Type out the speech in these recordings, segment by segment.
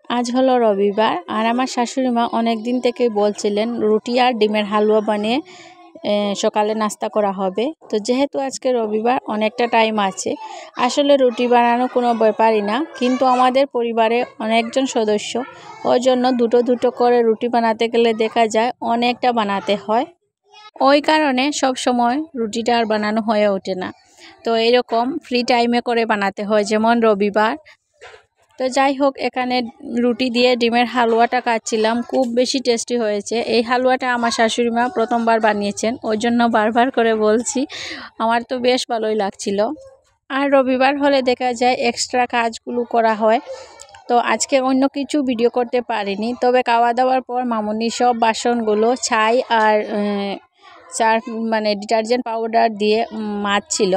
আজ হলো রবিবার আর আমার শাশুড়ি মা অনেক দিন থেকেই বলছিলেন রুটি আর ডিমের হালুয়া বানিয়ে সকালে নাস্তা করা হবে। তো যেহেতু আজকে রবিবার অনেকটা টাইম আছে, আসলে রুটি বানানো কোনো ব্যাপারই না, কিন্তু আমাদের পরিবারে অনেকজন সদস্য, ওই জন্য দুটো দুটো করে রুটি বানাতে গেলে দেখা যায় অনেকটা বানাতে হয়। ওই কারণে সব সময় রুটিটা আর বানানো হয়ে ওঠে না। তো এরকম ফ্রি টাইমে করে বানাতে হয়, যেমন রবিবার। তো যাই হোক, এখানে রুটি দিয়ে ডিমের হালুয়াটা কাটছিলাম, খুব বেশি টেস্টি হয়েছে। এই হালুয়াটা আমার শাশুড়ি মা প্রথমবার বানিয়েছেন, ওই জন্য বারবার করে বলছি। আমার তো বেশ ভালোই লাগছিল। আর রবিবার হলে দেখা যায় এক্সট্রা কাজগুলো করা হয়। তো আজকে অন্য কিছু ভিডিও করতে পারিনি, তবে খাওয়া দাওয়ার পর মামুনি সব বাসনগুলো ছাই আর ডিটারজেন্ট পাউডার দিয়ে মাজছিল।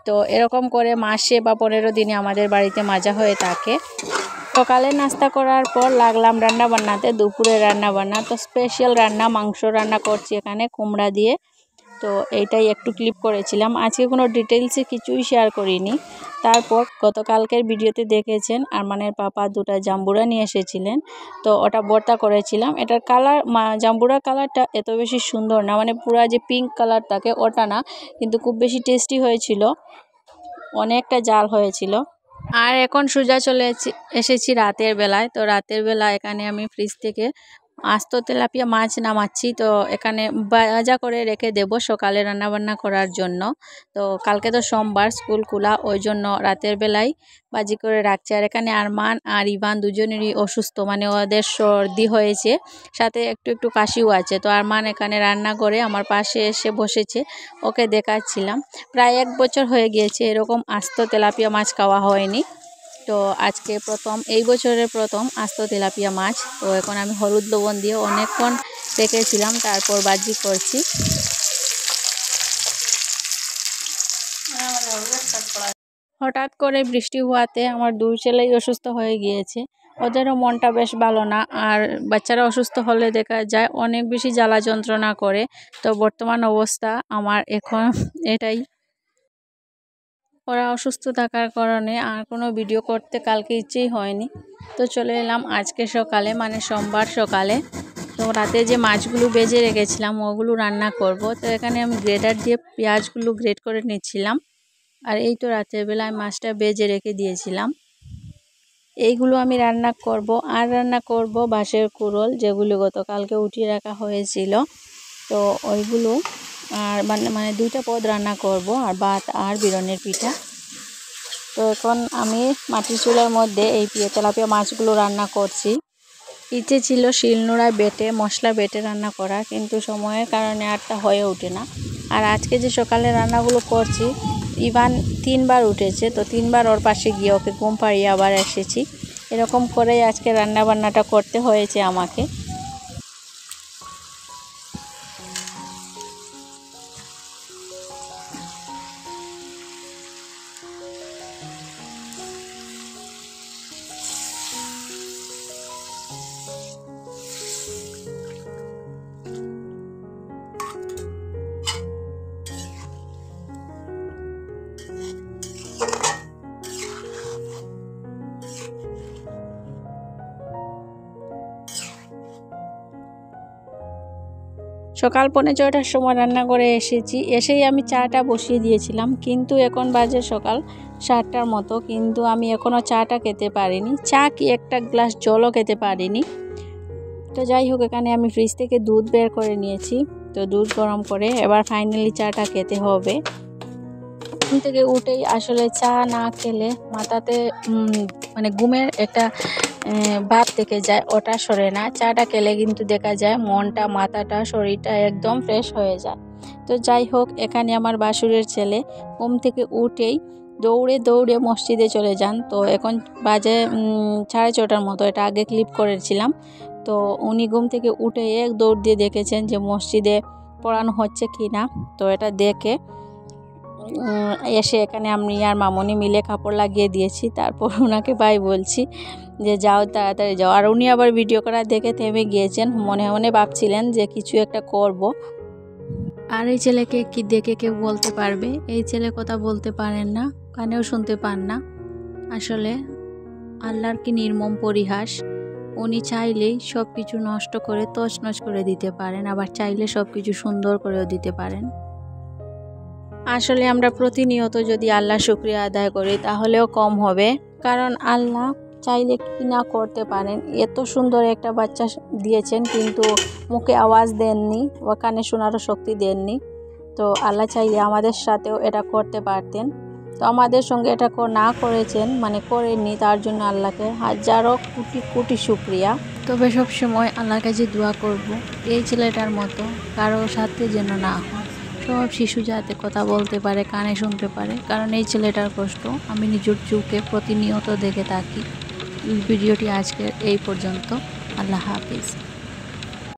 তো এরকম করে মাসে বা 15 দিনে আমাদের বাড়িতে মাজা হয়ে থাকে। সকালে নাস্তা করার পর লাগলাম রান্না বান্নাতে, দুপুরে রান্না বান্না। তো স্পেশাল রান্না, মাংস রান্না করছি এখানে কুমড়া দিয়ে। তো এইটাই একটু ক্লিপ করেছিলাম, আজকে কোনো ডিটেলসে কিছুই শেয়ার করিনি। তারপর গতকালকের ভিডিওতে দেখেছেন আরমানের পাপা দুটো জাম্বুরা নিয়ে এসেছিলেন, তো ওটা ভর্তা করেছিলাম। এটার কালার, জাম্বুরার কালারটা এত বেশি সুন্দর না, পুরা যে পিঙ্ক কালার থাকে ওটা না, কিন্তু খুব বেশি টেস্টি হয়েছিল, অনেকটা জাল হয়েছিল। আর এখন সোজা চলে এসেছি রাতের বেলায়। তো রাতের বেলা এখানে আমি ফ্রিজ থেকে আস্ত তেলাপিয়া মাছ নামাচ্ছি। তো এখানে ভাজা করে রেখে দেব সকালে রান্নাবান্না করার জন্য। তো কালকে তো সোমবার, স্কুল খোলা, ওই জন্য রাতের বেলায় ভাজি করে রাখছি। আর এখানে আরমান আর ইভান দুজনেরই অসুস্থ, ওদের সর্দি হয়েছে, সাথে একটু একটু কাশিও আছে। তো আরমান এখানে রান্না করে আমার পাশে এসে বসেছে, ওকে দেখাচ্ছিলাম। প্রায় 1 বছর হয়ে গিয়েছে এরকম আস্ত তেলাপিয়া মাছ খাওয়া হয়নি। তো আজকে প্রথম, এই বছরের প্রথম আস্ত তেলাপিয়া মাছ। তো এখন আমি হলুদ লবণ দিয়ে অনেকক্ষণ রেখেছিলাম, তারপর ভাজি করছি। হঠাৎ করে বৃষ্টি হওয়াতে আমার 2 ছেলেই অসুস্থ হয়ে গিয়েছে, ওদেরও মনটা বেশ ভালো না। আর বাচ্চারা অসুস্থ হলে দেখা যায় অনেক বেশি জ্বালা যন্ত্রণা করে। তো বর্তমান অবস্থা আমার এখন এটাই। ওরা অসুস্থ থাকার কারণে আর কোনো ভিডিও করতে কালকে ইচ্ছেই হয়নি। তো চলে এলাম আজকে সকালে, সোমবার সকালে। তো রাতে যে মাছগুলো ভেজে রেখেছিলাম ওগুলো রান্না করব। তো এখানে আমি গ্রেটার দিয়ে পেঁয়াজগুলো গ্রেট করে নিচ্ছিলাম। আর এই তো রাতের বেলায় মাছটা ভেজে রেখে দিয়েছিলাম, এইগুলো আমি রান্না করব। আর রান্না করব বাঁশের কুড়োল, যেগুলো গতকালকে উঠিয়ে রাখা হয়েছিল। তো ওইগুলো আর দুইটা পদ রান্না করব, আর ভাত আর বিরনের পিঠা। তো এখন আমি মাটির চুলার মধ্যে এই তেলাপিয়া মাছগুলো রান্না করছি। ইচ্ছে ছিল শিলনোড়ায় বেটে, মশলা বেটে রান্না করা, কিন্তু সময়ের কারণে আরটা হয়ে ওঠে না। আর আজকে যে সকালে রান্নাগুলো করছি, ইভান 3 বার উঠেছে, তো 3 বার ওর পাশে গিয়ে ওকে ঘুম পাড়িয়ে আবার এসেছি। এরকম করেই আজকে রান্না বান্নাটা করতে হয়েছে আমাকে। সকাল 6:45টার সময় রান্না করে এসেছি, এসেই আমি চাটা বসিয়ে দিয়েছিলাম, কিন্তু এখন বাজে সকাল 7টার মতো, কিন্তু আমি এখনও চাটা খেতে পারিনি। চা কি, একটা গ্লাস জলও খেতে পারিনি। তো যাই হোক, এখানে আমি ফ্রিজ থেকে দুধ বের করে নিয়েছি। তো দুধ গরম করে এবার ফাইনালি চাটা খেতে হবে। ঘুম থেকে উঠেই আসলে চা না খেলে মাথাতে ঘুমের একটা ভাব থেকে যায়, ওটা সরে না। চাটা খেলে কিন্তু দেখা যায় মনটা, মাথাটা, শরীরটা একদম ফ্রেশ হয়ে যায়। তো যাই হোক, এখানে আমার বাসুরের ছেলে ঘুম থেকে উঠেই দৌড়ে দৌড়ে মসজিদে চলে যান। তো এখন বাজে 6:30টার মতো, এটা আগে ক্লিপ করেছিলাম। তো উনি ঘুম থেকে উঠে এক দৌড় দিয়ে দেখেছেন যে মসজিদে পড়ানো হচ্ছে কি না। তো এটা দেখে এসে এখানে আমি আর মামনি মিলে কাপড় লাগিয়ে দিয়েছি। তারপর ওনাকে বাই বলছি যে যাও, তাড়াতাড়ি যাও। আর উনি আবার ভিডিও করা দেখে থেমে গিয়েছেন, মনে মনে ভাবছিলেন যে কিছু একটা করব। আর এই ছেলেকে কি দেখে কেউ বলতে পারবে, এই ছেলে কথা বলতে পারেন না, কানেও শুনতে পান না। আসলে আল্লাহর কি নির্মম পরিহাস। উনি চাইলেই সব কিছু নষ্ট করে তছনছ করে দিতে পারেন, আবার চাইলে সব কিছু সুন্দর করেও দিতে পারেন। আসলে আমরা প্রতিনিয়ত যদি আল্লাহ শুকরিয়া আদায় করি তাহলেও কম হবে, কারণ আল্লাহ চাইলে কি না করতে পারেন। এত সুন্দর একটা বাচ্চা দিয়েছেন, কিন্তু মুখে আওয়াজ দেননি, ও কানে শোনারও শক্তি দেননি। তো আল্লাহ চাইলে আমাদের সাথেও এটা করতে পারতেন। তো আমাদের সঙ্গে এটা না করেছেন, মানে করেননি, তার জন্য আল্লাহকে হাজারো কোটি কোটি শুকরিয়া। তবে সবসময় আল্লাহর কাছে দোয়া করব এই ছেলেটার মতো কারো সাথে যেন না হয়। সব শিশু যাতে কথা বলতে পারে, কানে শুনতে পারে, কারণ এই ছেলেটার কষ্ট আমি নিজের চোখে প্রতিনিয়ত দেখে থাকি। ভিডিওটি আজকের এই পর্যন্ত। আল্লাহ হাফিজ।